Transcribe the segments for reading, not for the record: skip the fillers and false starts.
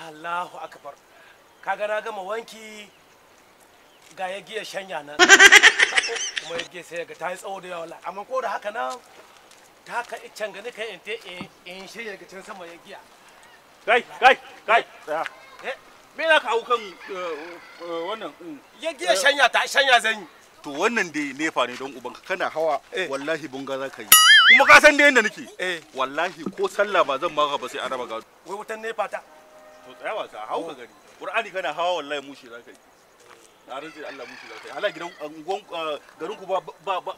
Allahu akbar. Kaga na gama wanki ga ya giya shanya nan. Kuma ya giya sai ga ta yi tsawo da yawa. Amma ko da haka nan ta ka iccen gani kai in shirya ga can sama ya giya. Kai. Me za ka hau kan wannan? Ya giya shanya ta shanya zan yi. To wannan dai nefa ne don ubanka kana hawa wallahi bunga za ka yi. Kuma ka san da yanda nake. Wallahi ko sallah ba zan maka ba sai an raba gado. Wai wutan nefa ta. To tsaya wasa hau ka gani. Qur'ani kana hawa wallahi mushi za ka yi. Na rantsi da Allah mushi za ka yi. Hala gidan garin ku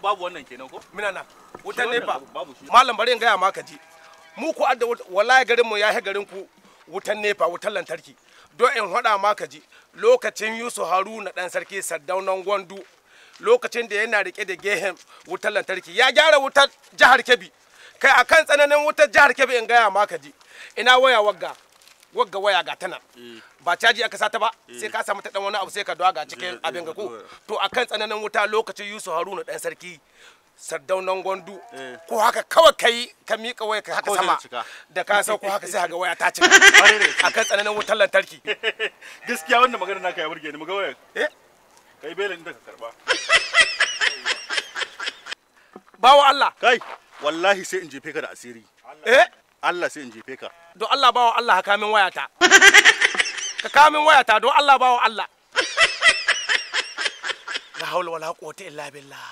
babu wannan kenan ko? Mina na wutan nefa. Malam bari in gaya maka ji. Mu ku adda wallahi garin mu ya he garin ku wutan nefa wutan lantarki. Don in hada maka ji lokacin Yusuf Haruna dan sarki Saddaunan Gwandu lokacin da yana rike da gehen wutar lantarki ya gyara wutar jihar Kebbi kai akan tsananin wutar jihar Kebbi in gaya maka ji ina waya wagga waya ga tana ba caji aka sata ba sai ka samu ta dan wani abu sai ka daga cikin abin ga ko to akan tsananin wuta lokacin Yusuf Haruna dan sarki Saddaunan Gwandu ko haka kawai kai ka mika waya ka haka sama da ka sauko haka sai ga waya ta cika akan tsananin wutar lantarki gaskiya wannan magana naka ya burge ni mu ga waya kai belin da ka karba bawo Allah kai wallahi sai in jefe ka da asiri Allah sai in jefe ka don Allah bawo Allah ka min wayata ka min wayata don Allah bawo Allah la hawla wala quwwata illa billah